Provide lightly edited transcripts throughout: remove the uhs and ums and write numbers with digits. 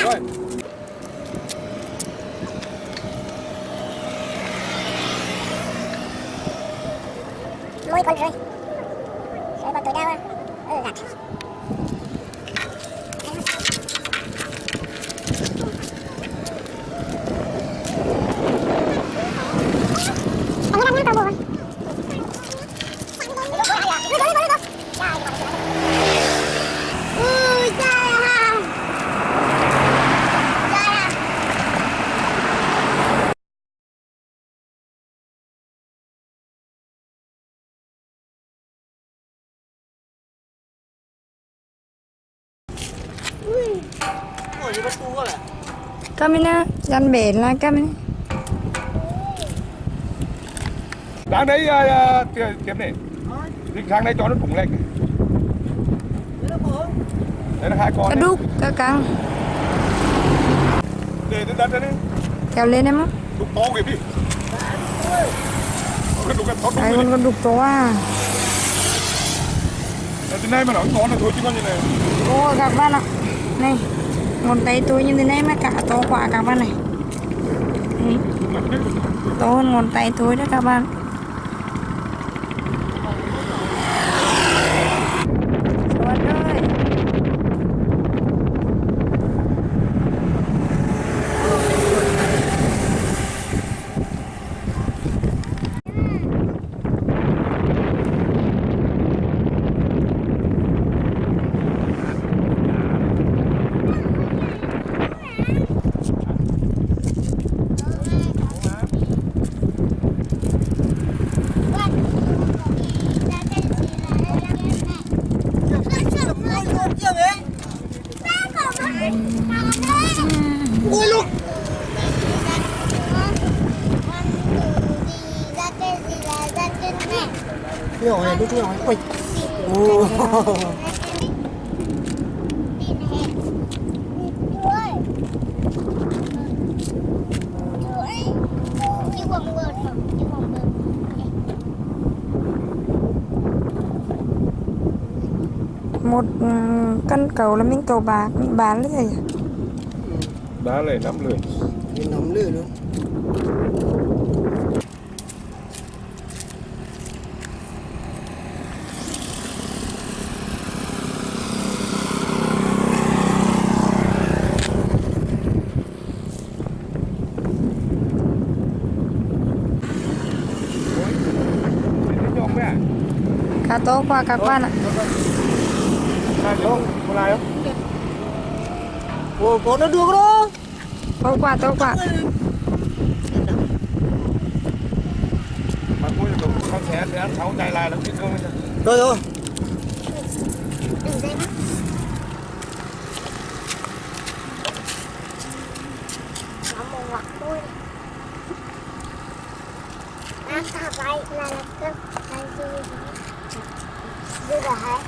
rồi. Môi con rơi. Rơi vào tối đau à? Gạt. Anh đang tao buồn. Ui trời ơi. Camina, dàn bể là camina. Đang đấy kiếm này. Dịch sang đây cho nó cũng lên. Đấy là 2 con. Cá đúc, cá căng. Để trên đất đấy. Kéo lên em á. Đục to kìa đi. Ai con đục to à. Ở trên này mà nó to là thôi chứ con như này. Ô các bạn ạ. Này, ngón tay tôi như thế này mà cả to quá các bạn này. Đấy. To hơn ngón tay tôi đó các bạn. Xuân ơi. Ui luôn. Cái hỏi này, cái hỏi quay. Ồ. Một cân cầu là mình cầu bạc, mình bán cái gì? Đá này 5 lưỡi. 5 lưỡi luôn. Cá to quá các bạn ạ. Có lại không? Ồ, con nó đưa đó. To quá, to quá. Mà cuối cùng con sẽ ăn 6 chai lại nó bị cơm. Rồi rồi. Đừng dây mắt. Nó một ngoặc môi. Ăn cả vậy là cơm. Ăn gì? Dư rồi hả?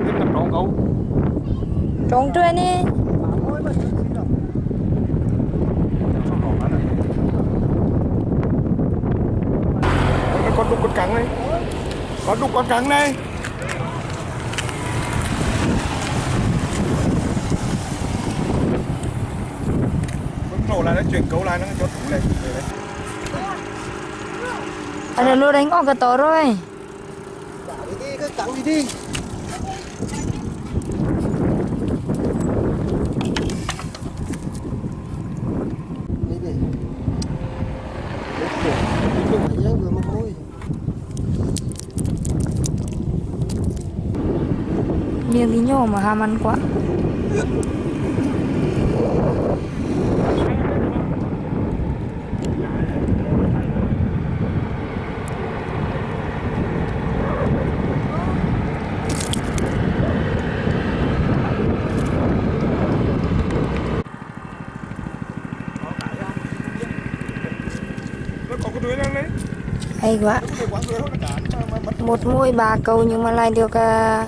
Tiếp tục trộn cấu. Trộn trên đi. Con đục con trắng này. Con đục con trắng này. Nổ lại nó chuyển cấu lại nó cho thủng lên. Anh lô đánh con cá to rồi. Đi cái cắn gì đi. Miếng thì nhỏ mà ham ăn quá. Hay quá. Một mũi 3 câu nhưng mà lại được 2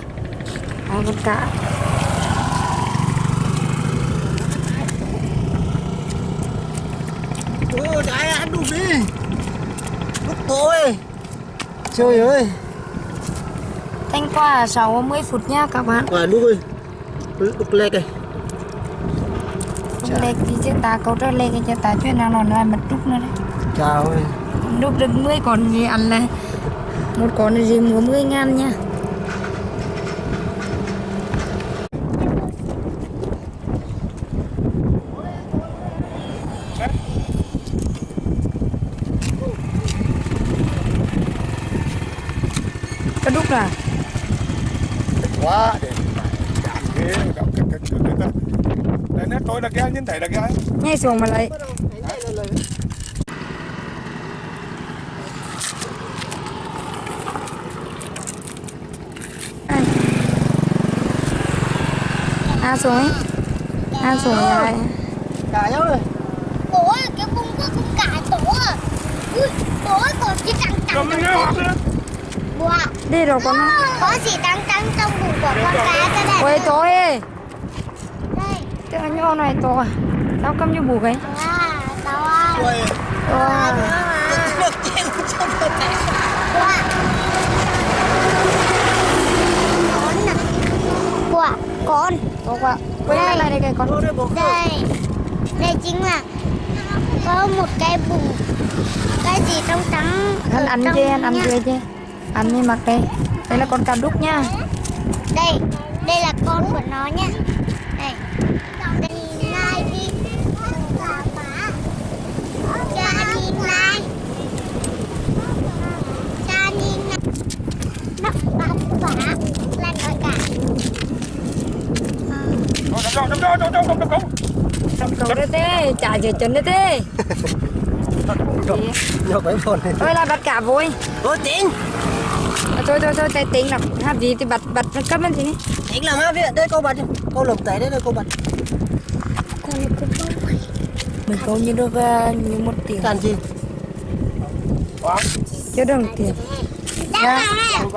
con cá. Ôi trái ăn đủ đi. Lúc tối. Trời ơi. Thanh qua 60 phút nha các bạn. Và đúc ơi. Đúc lê kìa. Lê thì chứ ta câu trở lê cái cho ta chuyện nào nó lại mất đúc nữa đấy. Chào ơi. Đúc được 10 con gì ăn là một con là gì mua 10.000 nha. Cái đúc là quá để chạm ghế cái đấy nét tôi là cái nhìn thấy là cái nhảy xuống mà lại xuống ấy xuống lại Cả nhau rồi. Ủa cái bung có cũng cải tổ à. Ui, tối còn chỉ tăng tăng tăng. Wow. đi rồi con Có gì tăng tăng trong bụng của con cá cái này. ôi tôi Đây. cái nhỏ này to tao cầm cho bù cái Tao à. Ui. wow. Được chén trong cơ thể. Wow. Con. to quá quay lại này đây cái con Đây. Đây chính là có một cái bụng. Cái gì trong trắng. ăn ăn trong chưa ăn nhá. chưa chứ ăn như mặc đây đây là con cá đúc nha Đây là con của nó nhá. Đây. Đây nhìn lại đi. Cha nhìn lại. Cha nhìn lại. Nó bắn phá là nói cả. cầu đây thế chả giờ chân đây thế Nhỏ bé phồn này. ơi là bắt cả vui Ôi tiếng. thôi tay tính lắm ha vì thì bật nó cấp lên gì Tiếng làm á, đây câu bật. Câu lồng tay đấy, đây câu bật. mình câu như được như một tiếng Cần gì? chứ đừng tiền Dạ. Không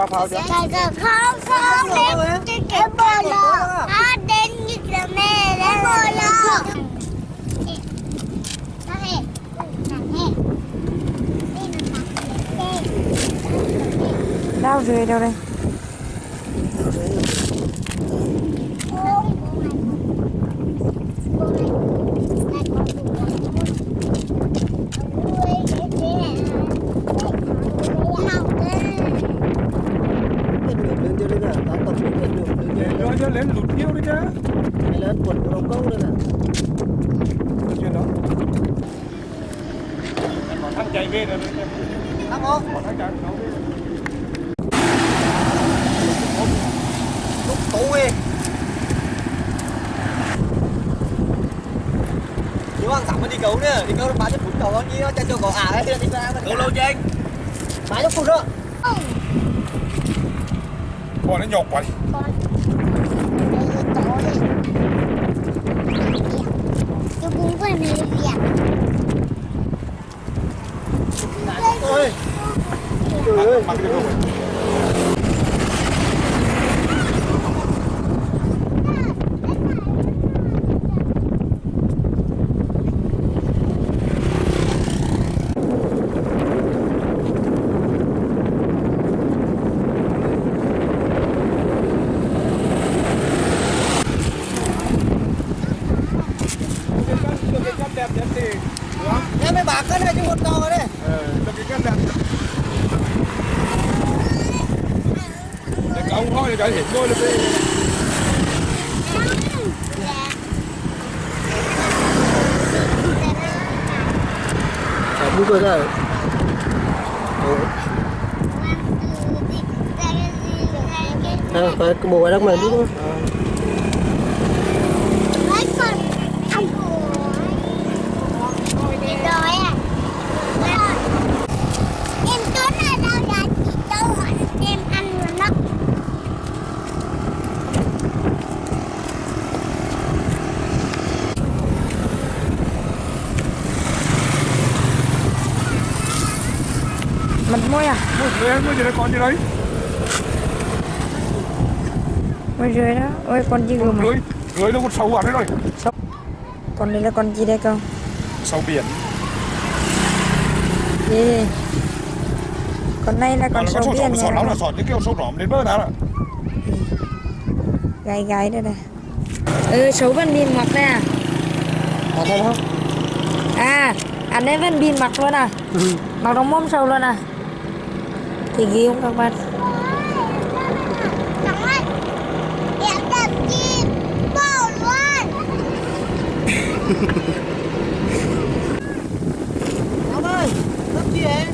đến cái bờ lò. Nó đến như là mẹ đấy bờ lò. đau rơi đâu đây Lên chưa đây nè, tao tập xuống lên được. rồi cho lên lụt nhiều đấy chứ Hay là quần của đồng câu đây nè. chuyện đó còn thằng chạy về rồi đấy Thằng không? còn thằng chạy nó về Lúc tố ghê. Nếu ăn sẵn mà đi cấu nè, đi cấu nó bán cho phút cầu bao nhiêu, cho cậu ả ấy, đi ra. Cấu lâu chênh. Bán cho phút đó. còn nó nhọc quá đi Cái bún của mình là Việt. Ôi. Trời ơi. mặc cái đồ đẹp nhất thì Em mới bạc cái này chứ một to rồi đấy. cho cái cắt đẹp để ông nói cái hết đôi là đi Mua rồi. Phải cái bộ đó mà đúng không? Mấy con ăn rồi à. Em trốn ở đâu ra chị đâu em ăn rồi nó. mật môi à mới gì đấy con gì đấy môi rơi đó ôi con gì gồm rưới nó một sâu vào đấy rồi con đây là con gì đây không sâu biển gì Con này là con sâu biển sò nha. lắm là sò những kiểu sâu rỏm đến bớt đó là Gáy gáy đây này. Sấu vẫn bin mặc đây à? thôi không? À, anh ấy vẫn bin mặc luôn à? Mặc đóng mông sâu luôn à? Thì ghi không các bạn? Thằng ơi, em đập chim bò luôn. Ông ơi, đập gì vậy?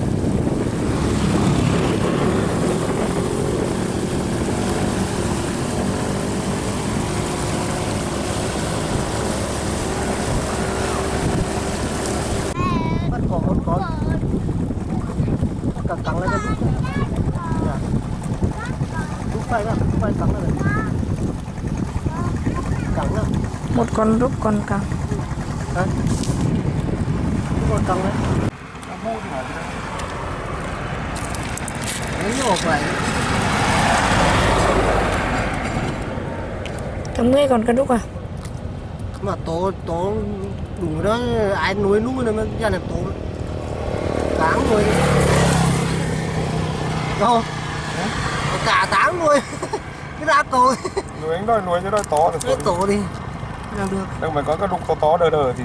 Bắt con cắn lên cho lúc lúc phải cắn lên cắn lên Một con rúc con căng. đấy con cắn đấy nó nhỏ vậy Tấm nghe còn cái rúc à? mà to đủ đó ai nuôi núng nên nó ra làm to táng rồi đâu cả táng nuôi cái ra cầu nuôi anh đòi nuôi cho đòi to được cái tổ đi làm được đâu mà có cái đục to to đờ đờ thì